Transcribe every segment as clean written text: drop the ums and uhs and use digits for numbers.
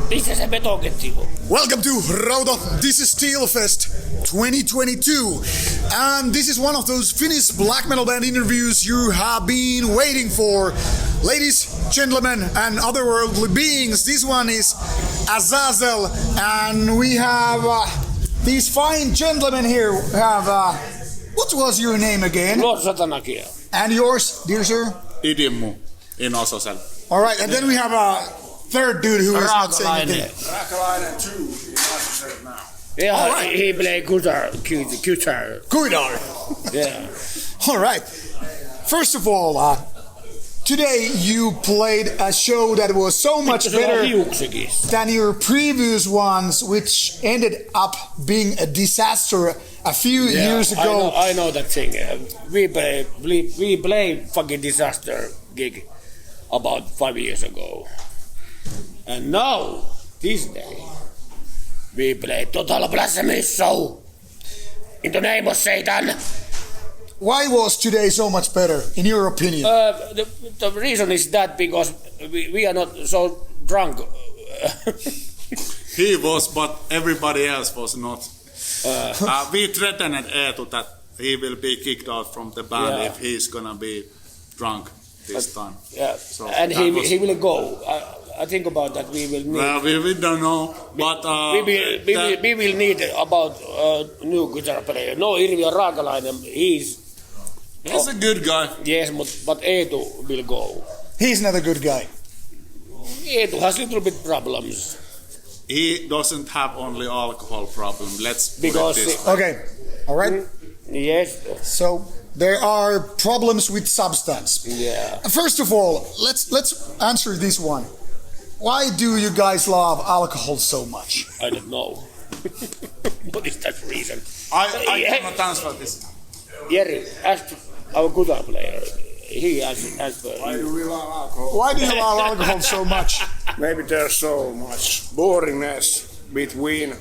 Missä se betoketti on? Welcome to Rauta. This is Steelfest 2022. And this is one of those Finnish black metal band interviews you have been waiting for. Ladies, gentlemen, and otherworldly beings, this one is Azazel. And we have these fine gentlemen here who have... what was your name again? Lord Satanic. And yours, dear sir? Idimmu in Azazel. All right, and then we have a third dude who is not saying anything. Raakalainen 2 in Azazel now. Yeah, right. he play guitar. Kuidar. Yeah. All right. First of all, today you played a show that was so much better than your previous ones, which ended up being a disaster a few years ago. I know that thing. We play fucking disaster gig about 5 years ago. And now, this day, we play total blasphemy show in the name of Satan. Why was today so much better, in your opinion? The reason is that because we are not so drunk. He was, but everybody else was not. We threatened Eetu that he will be kicked out from the band if he's gonna be drunk this time. Yeah, so and he will go. I think about that. We will need. Well, we don't know, but we will need about new guitar player. No, Irvi Raakalainen. He's a good guy. Yes, but Eetu will go. He's not a good guy. Eetu has little bit problems. He doesn't have only alcohol problem. Let's put it this way. Okay, all right. Yes. So there are problems with substance. Yeah. First of all, let's answer this one. Why do you guys love alcohol so much? I don't know. What is that reason? I cannot answer this. Jerry, ask our guitar player. He asked Why do we love alcohol? Why do you love alcohol so much? Maybe there's so much boringness between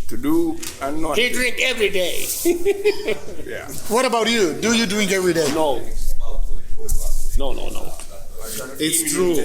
to do and not. He drink every day. Yeah. What about you? Do you drink every day? No. It's true.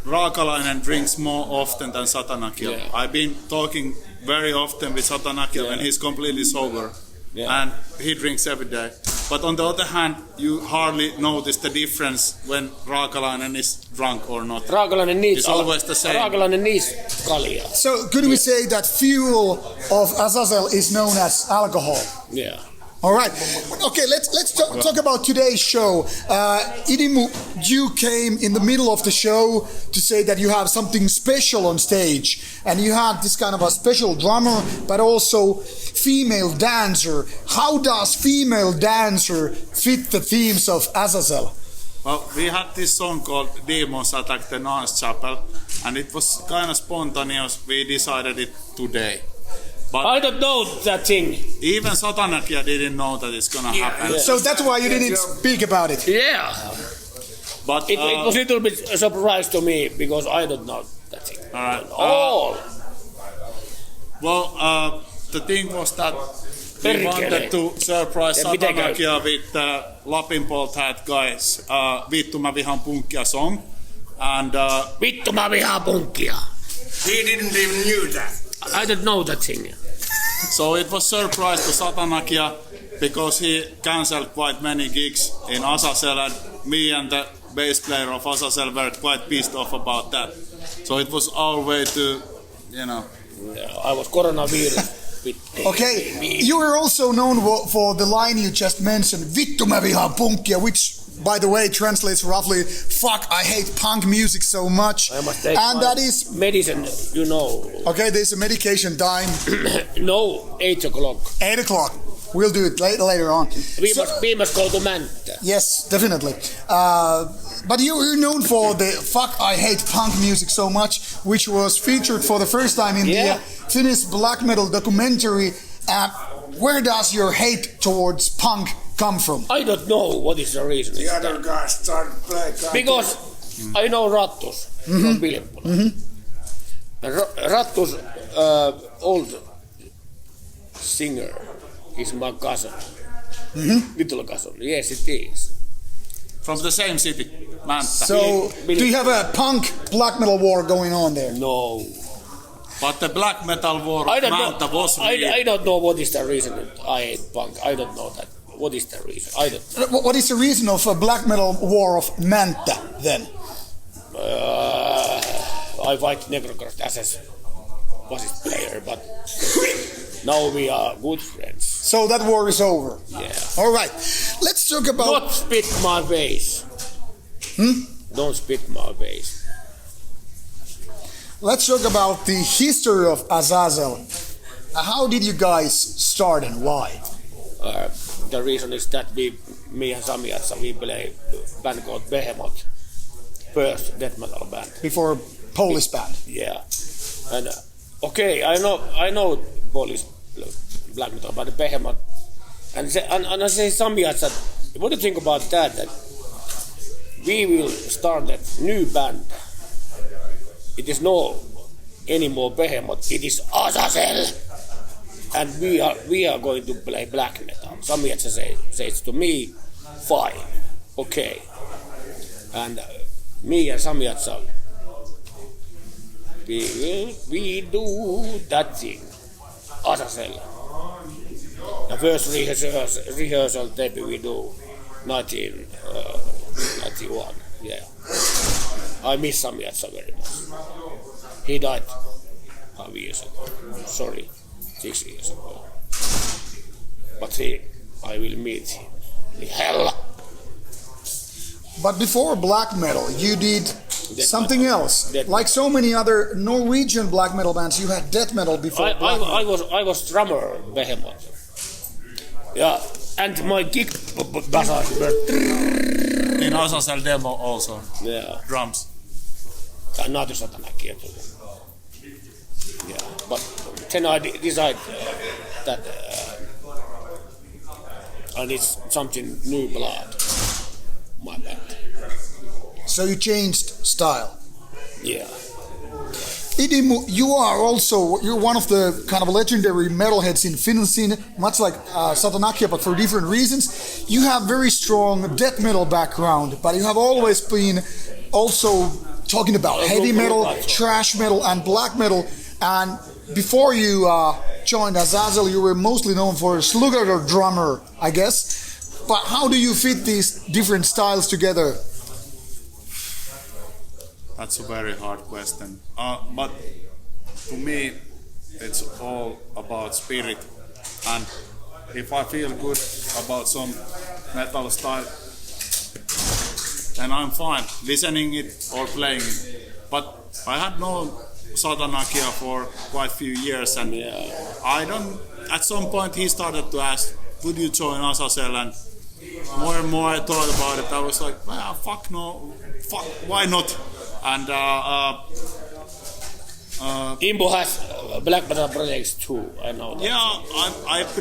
Raakalainen drinks more often than Satanic. Yeah. I've been talking very often with Satanic when he's completely sober. Yeah. And he drinks every day. But on the other hand, you hardly notice the difference when Raakalainen is drunk or not. Raakalainen needs. It's always the same. Raakalainen needs kaljaa. So could we say that fuel of Azazel is known as alcohol? Yeah. All right. Okay, let's talk about today's show. Idimmu, you came in the middle of the show to say that you have something special on stage. And you had this kind of a special drummer, but also female dancer. How does female dancer fit the themes of Azazel? Well, we had this song called Demons Attack the Untitled Chapter, and it was kind of spontaneous. We decided it today. But I don't know that thing. even Satanic didn't know that it's gonna happen. Yeah. So that's why you didn't speak about it. Yeah. But It was a little bit a surprise to me because I don't know that thing. Alright. All. Well, the thing was that we wanted to surprise Satanic with the Lapin Bolt Hat guys. Vittu mä vihaan punkkia song. And Vittu mä vihaan punkkia. He didn't even knew that. I don't know that thing. so it was surprise to Satanic because he cancelled quite many gigs in Azazel, and me and the bass player of Azazel were quite pissed off about that. So it was our way to, Yeah, I was coronavirus. Okay, you were also known for the line you just mentioned, Vittu mä vihaan punkkia, which, by the way, translates roughly, fuck, I hate punk music so much. I must take and my that is... medicine, you know. Okay, there's a medication time. No, 8 o'clock. 8 o'clock. We'll do it later on. We must go to Minttu. Yes, definitely. But you're known for the fuck, I hate punk music so much, which was featured for the first time in the Finnish black metal documentary. Where does your hate towards punk come from? I don't know what is the reason. The other guys started playing. Because I know Rattus from Vilppula. Rattus, old singer, is my cousin. Little cousin. Yes, it is. from the same city, Manttu. So, do you have a punk black metal war going on there? No. But the black metal war of I don't Manttu know. was real. I don't know what is the reason I hate punk. I don't know that. What is the reason? I don't. What is the reason of a black metal war of Manttu then? I fight Necrocross as a bassist player, but now we are good friends. So that war is over. Yeah. All right. Let's talk about. Not spit my face. Don't spit my face. Let's talk about the history of Azazel. How did you guys start and why? The reason is that me and Sami Atsa, we play a band called Behemoth. First death metal band. Before Polish band. Yeah. And okay, I know Polish black metal, but Behemoth. And I say Sami Atsa, what do you think about that? That we will start a new band. It is no anymore Behemoth. It is Azazel, and we are going to play black metal. Sami Atsa says to me, fine, okay, and me and Sami Atsa, we do that thing, Azazel. The first rehearsal tape we do 1991. Yeah. I miss Sami Atsa very much. He died 5 years ago. Sorry, 6 years ago. But I will meet him in hell. But before black metal, you did something else. Like so many other Norwegian black metal bands, you had death metal before black metal. I was drummer Behemoth. Yeah, and my kick bass were In Azazel demo also. yeah. Drums. Not a Satanic. Yeah, but then I decided that I need something new blood. My band. So you changed style. Yeah. Idimu, you're one of the kind of legendary metalheads in Finland scene, much like Satanakia, but for different reasons. You have very strong death metal background, but you have always been also talking about heavy metal, thrash metal, and black metal. And before you joined Azazel, you were mostly known for a slugger drummer, I guess. But how do you fit these different styles together? That's a very hard question. But to me, it's all about spirit. And if I feel good about some metal style, then I'm fine listening it or playing it. But I had known Satanakia for quite a few years, and I don't. At some point, he started to ask, "Would you join Azazel?" And more I thought about it, I was like, "Fuck no, fuck, why not?" And Imbo has black metal projects too. I know that. Yeah, I've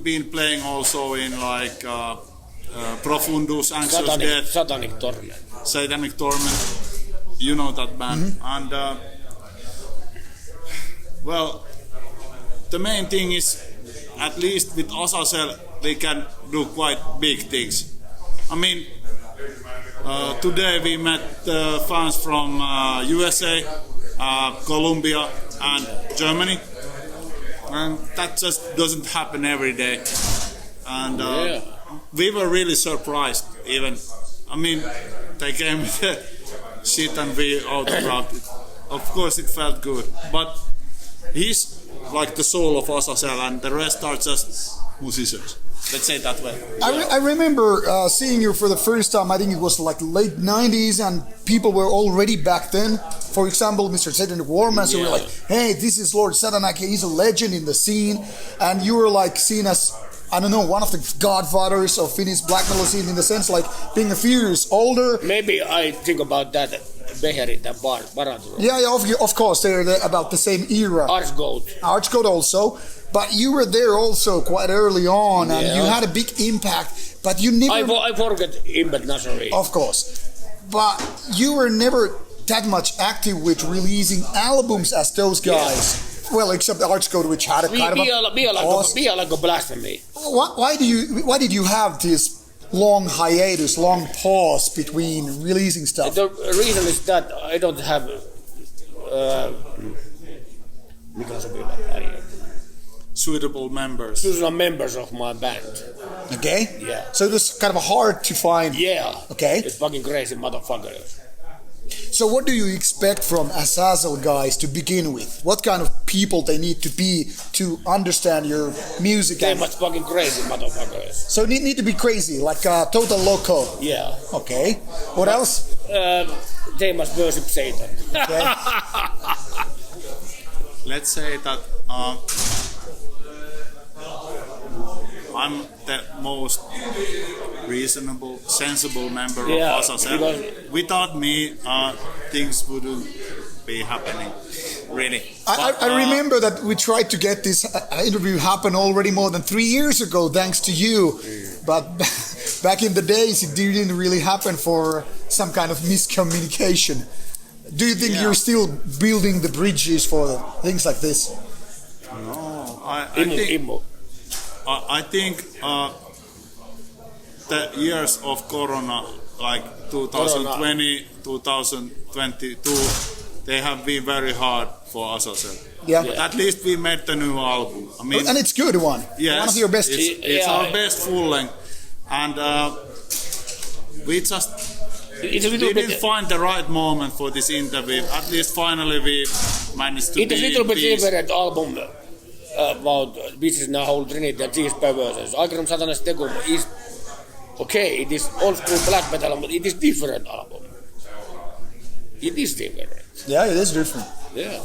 been playing also in like Profundus, Anxious Death, Satanic Torment. Satanic Torment. You know that band. And well, the main thing is, at least with Azazel, they can do quite big things. I mean, today we met fans from USA, Colombia, and Germany, and that just doesn't happen every day. And we were really surprised. Even, I mean, they came with the shit and we outcropped it. Of course, it felt good, but he's like the soul of Azazel, and the rest are just musicians. Let's say it that way. I remember seeing you for the first time. I think it was like late 90s, and people were already back then. For example, Mr. Satanic Warmaster were like, "Hey, this is Lord Satanic. He's a legend in the scene," and you were like seen as, I don't know, one of the godfathers of Finnish black metal scene, in the sense like being a few years older. Maybe I think about that. Beherit and Baraturo. Yeah, of course, they're about the same era. Archgoat also. But you were there also quite early on, and you had a big impact. But you never. I forget Imbet Nazarene. Of course, but you were never that much active with releasing albums as those guys. Yeah. Well, except Archgoat, which had a kind of be like a blasphemy. Why did you have this long hiatus, long pause between releasing stuff? The reason is that I don't have Suitable members. choose members of my band. Okay. Yeah. So it was kind of hard to find. Yeah. Okay. It's fucking crazy motherfuckers. So what do you expect from Azazel guys to begin with? What kind of people they need to be to understand your music? They must fucking crazy motherfuckers. So need to be crazy, like total loco. Yeah. Okay. What else? They must worship Satan. Okay. Let's say that I'm the most reasonable, sensible member Yeah, of Azazel. because- Without me, things wouldn't be happening, really. I remember that we tried to get this interview happen already more than 3 years ago, thanks to you. But back in the days, it didn't really happen for some kind of miscommunication. Do you think Yeah. you're still building the bridges for things like this? No, I think Immo. I think the years of Corona, like 2020, 2022, they have been very hard for Azazel. Yeah. But at least we made the new album. I mean, And it's good one. yes, One of your best. It's our best full length, and we just It's a little didn't bit. find the right moment for this interview. At least finally we managed to It is be a little bit in peace. different album about which is now whole Trinity and these perversions. Agrum Satanas Tegum is okay. It is old school black metal, but it is different album. It is different. Yeah, it is different. Yeah.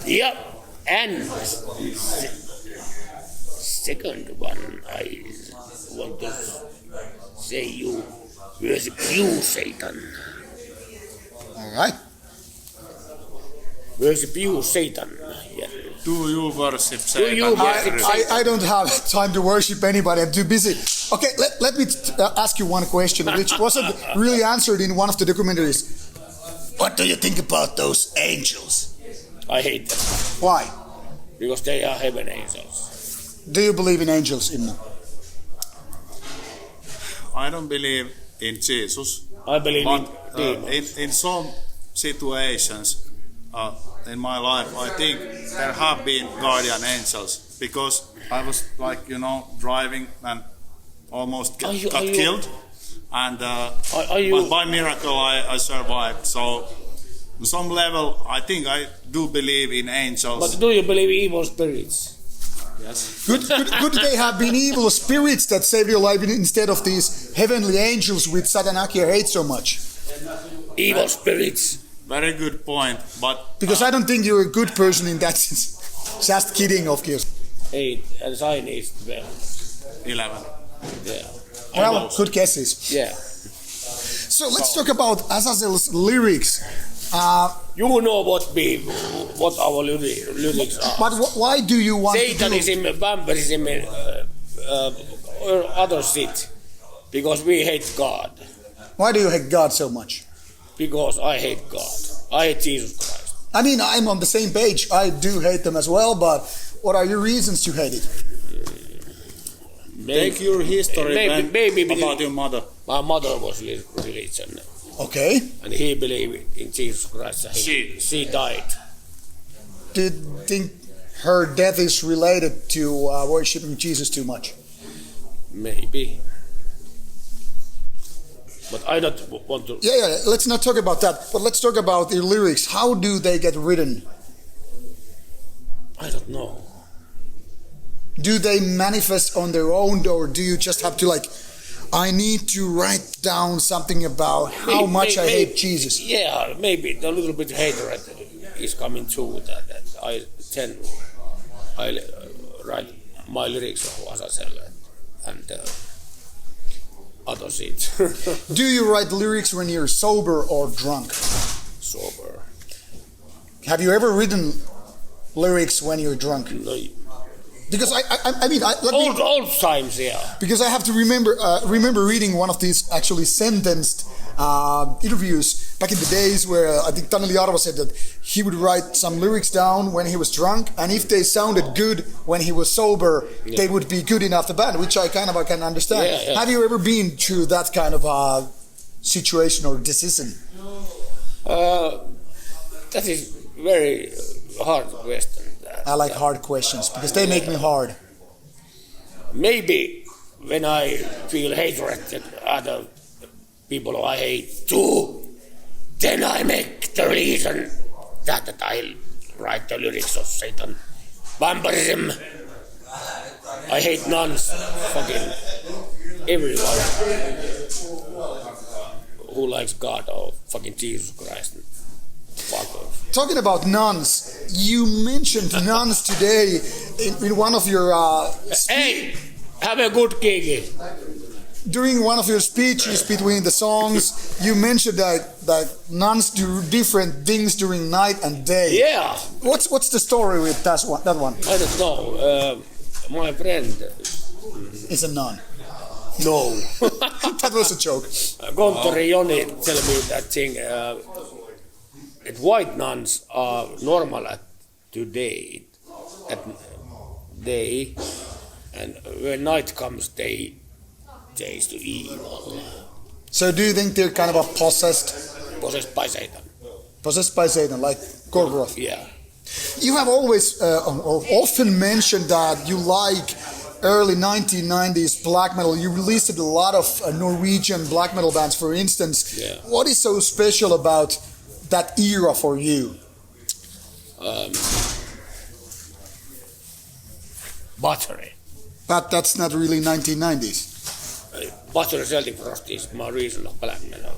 Yeah. And second one, I want to say you worship you, Satan. All right. Worship you, Satan. Yeah. Do you worship Satan? you worship Satan? I don't have time to worship anybody. I'm too busy. Okay, let me ask you one question, which wasn't really answered in one of the documentaries. What do you think about those angels? I hate them Why? because they are heaven angels. Do you believe in angels, Immo? I don't believe in Jesus, I believe but in demons. in some situations in my life, I think there have been guardian angels, because I was driving and almost got killed, and but by miracle I survived. So on some level, I think I do believe in angels. But do you believe in evil spirits? Yes. Could they have been evil spirits that saved your life instead of these heavenly angels which Satanic hate so much? Evil spirits. Very good point, but Because I don't think you're a good person in that sense. Just kidding, of course. 8 and sign is 12. 11. Yeah. Well, good guesses. Yeah. So let's talk about Azazel's lyrics. You know what our lyrics are. But why do you want to do... Satanism, vampirism, or other shit. Because we hate God. Why do you hate God so much? Because I hate God. I hate Jesus Christ. I mean, I'm on the same page. I do hate them as well, but what are your reasons to hate it? Take your history maybe about your mother. My mother was religion. Okay. And he believed in Jesus Christ. And she died. Do you think her death is related to worshipping Jesus too much? Maybe. But I don't want to... Yeah, let's not talk about that. But let's talk about the lyrics. How do they get written? I don't know. Do they manifest on their own, or do you just have to I need to write down something about how much I hate Jesus? Yeah, maybe a little bit hatred is coming through that I write my lyrics of Azazel and other shit. Do you write lyrics when you're sober or drunk? Sober. Have you ever written lyrics when you're drunk? No, Because I mean, old times, yeah. because I have to remember reading one of these actually sentenced interviews back in the days where I think Taneli Arvo said that he would write some lyrics down when he was drunk, and if they sounded good when he was sober, they would be good enough to band, which I can understand. Yeah. Have you ever been through that kind of situation or decision? That is very hard question. I like hard questions because they make me hard. Maybe when I feel hatred at other people I hate too, then I make the reason that I write the lyrics of Satan. Vampirism. I hate nuns. Fucking everyone who likes God or fucking Jesus Christ. Fuck off. Talking about nuns, you mentioned nuns today in one of your Hey, have a good gig. during one of your speeches between the songs. You mentioned that nuns do different things during night and day. Yeah, What's the story with that one? I don't know. My friend. It's a nun. No. That was a joke. Konttori Joni tell me that thing. That white nuns are normal today, at day, and when night comes, they taste evil. So do you think they're kind of possessed Possessed by Satan. Possessed by Satan, like Gorgoroth? Yeah. You have always or often mentioned that you like early 1990s black metal. You released a lot of Norwegian black metal bands, for instance. Yeah. What is so special about that era for you? Battery. But that's not really 1990s. Battery Celtic Frost is my reason of black metal.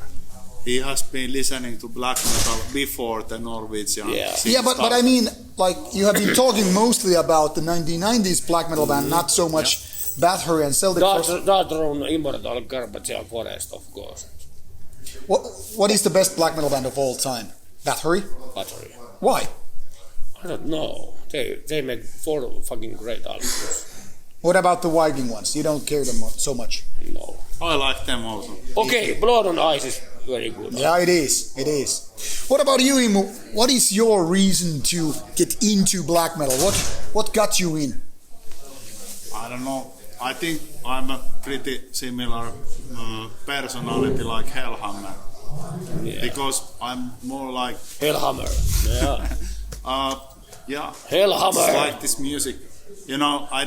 He has been listening to black metal before the Norwegian. Yeah. scene Yeah, but started. I mean, like, you have been talking mostly about the 1990s black metal band, not so much Bathory and Celtic Frost. Dartron, Immortal, Garbage and Forest, of course. What is the best black metal band of all time? Bathory? Battery. Why? I don't know. They make 4 fucking great albums. What about the Viking ones? You don't care them so much. No. I like them also. Okay, Blood on Ice is very good. Yeah, it is. It is. What about you, Imu? What is your reason to get into black metal? What got you in? I don't know. I think I'm a pretty similar personality like Hellhammer. Yeah. Because I'm more like, Hellhammer. Yeah. yeah, Hellhammer. it's like this music. You know, I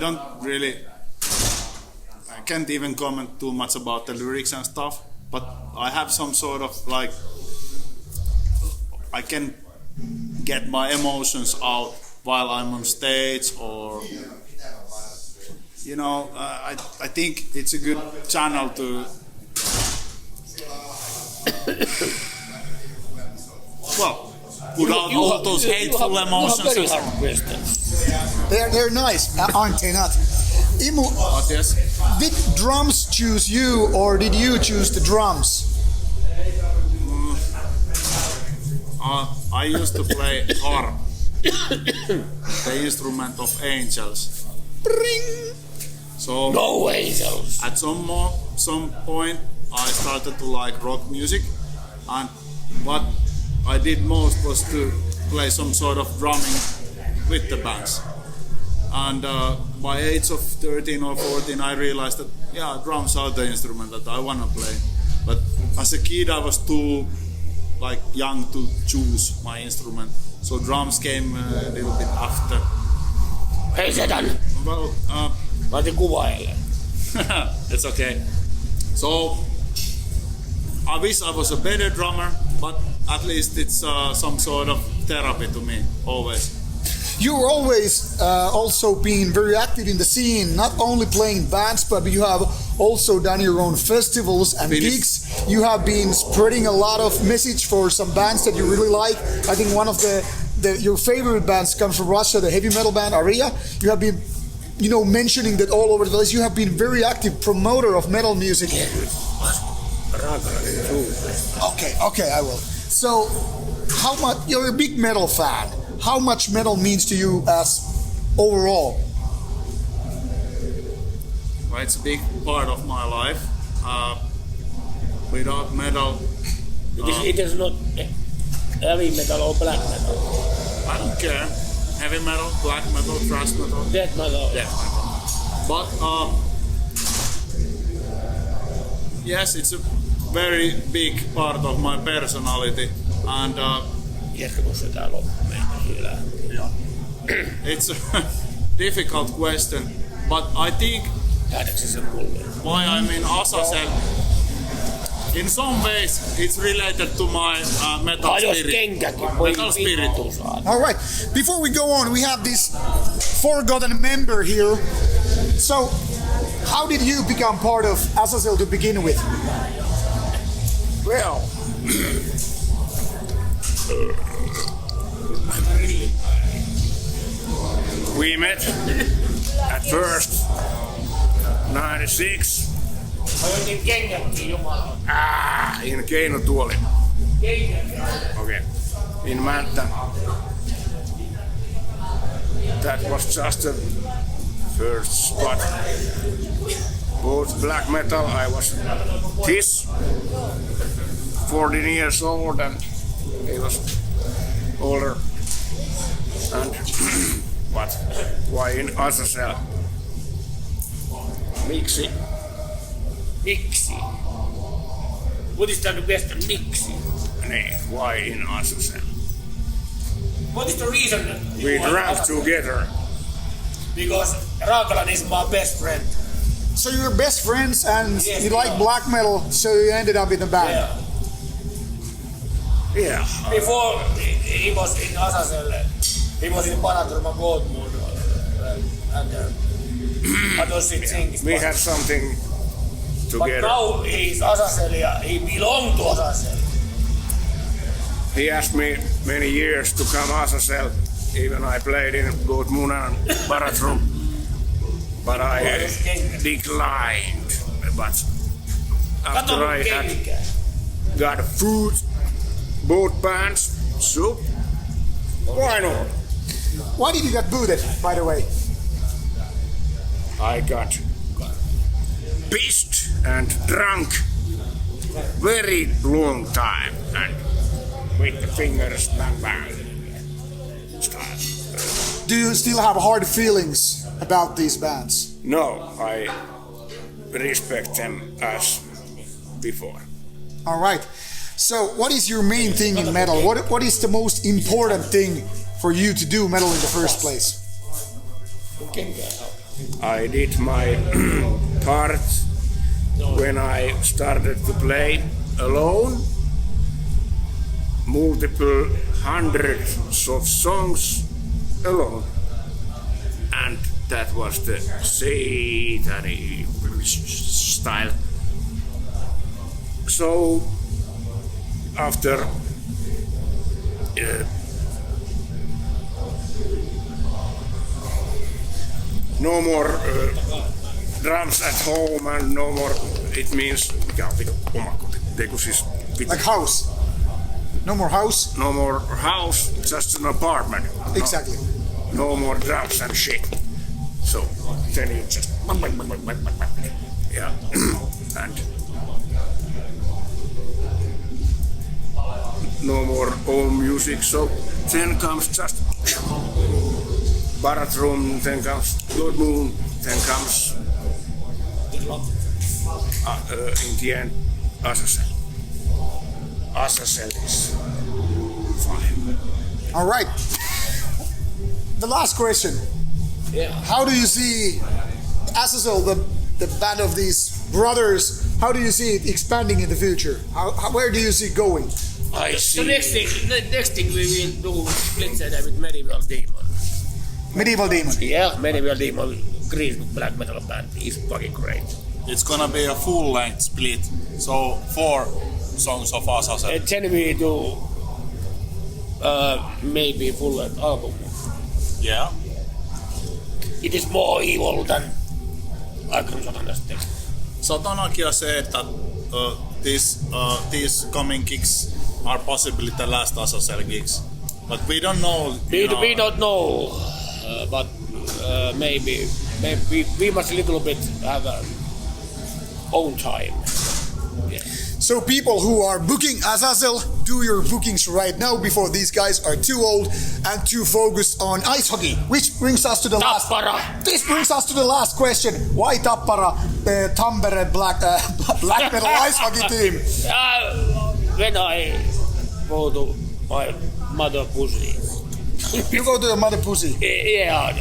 can't even comment too much about the lyrics and stuff, but I have some sort of like, I can get my emotions out while I'm on stage, or you know, I think it's a good channel to well, put out all those hateful emotions. Very hard questions. They're nice, aren't they not? Imu, But yes, did drums choose you or did you choose the drums? I used to play harp, the instrument of angels. So No angels. at some point I started to like rock music, and what I did most was to play some sort of drumming with the bands. And by age of 13 or 14 I realized that drums are the instrument that I want to play. But as a kid I was too like young to choose my instrument, so drums came a little bit after. Hei Satan. Well, Mä otin kuvaille. it's okay. So I wish I was a better drummer, but at least it's some sort of therapy to me always. You're always also been very active in the scene, not only playing bands, but you have also done your own festivals and Finnish. gigs. You have been spreading a lot of message for some bands that you really like. I think one of your favorite bands comes from Russia, the heavy metal band Aria. You have been, mentioning that all over the place. You have been very active promoter of metal music. Okay, I will. So, how much? You're a big metal fan. How much metal means to you as overall? Well, it's a big part of my life. Without metal, It is not heavy metal or black metal. I don't care. Heavy metal, black metal, thrash metal, Death metal. death metal. But yes, it's a very big part of my personality, and Jatkuuko se tää loppu meitä siellä? it's a difficult question. But I think Jäädäksä sen mulle? why I'm in Azazel, in some ways it's related to my metal Hajos spirit. kenkäkin, voi Metal spirit. vittu saada. All right. Before we go on, we have this forgotten member here. So, how did you become part of Azazel to begin with? Well, we met at first 96 Hajoitin kengätkin jumala. in Keinotuoli. Okay. In Minttu. That was just the first spot. Both black metal, I was this 14 years old and he was older. And what? Why in Azazel? Miksi? What is that question? Miksi? Nee, why in Azazel? What is the reason? We drank together. Because Rauta is my best friend. So you were best friends and Yes, you like black metal, so you ended up in the band. Yeah. Yeah. Before he was in Azazel, he was in Paraturma God Moon and other things. We had something But together. now he's Azazel, he belongs to Azazel. He asked me many years to come Azazel. Even I played in Goatmunan bathroom, but I declined. But after I had got food, both bands, so why not? Why did you get booted, by the way? I got pissed and drunk very long time and with the fingers bang bang style. Do you still have hard feelings about these bands? No, I respect them as before. All right. So, what is your main thing in metal? What is the most important thing for you to do metal in the first place? I did my part when I started to play alone. Multiple hundreds of songs alone. And that was the Satanic style. So after no more drums at home and no more, it means Like house? No more house? no more house, just an apartment. Exactly. No more drums and shit. So then you just yeah. And no more own music. So then comes just bathroom, then comes Blood Moon, then comes in the end Azazel. Azazel is fine. All right. The last question. Yeah. How do you see Azazel, the band of these brothers, how do you see it expanding in the future? Where do you see it going? I see. The next thing we will do split set with Medieval Demon. Medieval Demon. Yeah, Medieval Demon, Greece black metal band is fucking great. It's gonna be a full-length split, so 4 songs of Azazel. And then we do maybe full album. Yeah. It is more evil than Icon Satan's text. Satanakia said that these coming gigs are possibly the last Azazel gigs, but we don't know. We don't know, but maybe we must a little bit have our own time. Yeah. So people who are booking Azazel, do your bookings right now before these guys are too old and too focused on ice hockey. Which brings us to the Tappara. This brings us to the last question. Why Tappara, the Tampere black metal ice hockey team? When I go to my mother pussy. You go to your mother pussy. Yeah,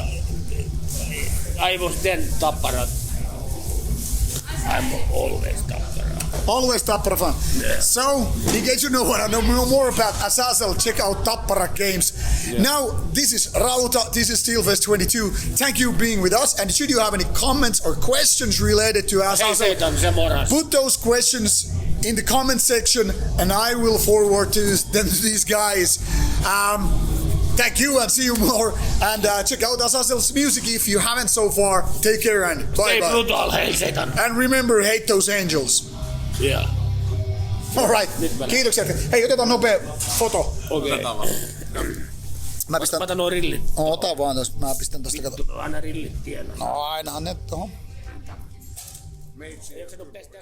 I was then Tappara. I'm always Tappara. Always Tappara fan. Yeah. So, in case you know what I know more about Azazel, check out Tappara games. Yeah. Now, this is Rauta, this is Steelfest 22. Thank you for being with us. And should you have any comments or questions related to Azazel, put those questions in the comment section and I will forward them to these guys. Thank you and see you more. And check out Azazel's music if you haven't so far. Take care and bye bye. Brutal, hei Satan. And remember, hate those angels. Yeah. Alright, kiitoksia. Hei, otetaan nopea foto. Okei. Mä pistän... Mä otan nuo rillit. Ota vaan tos, mä pistän tosta kato. Aina rillit tiellä. No ainahan ne tohon. Eikö se pestää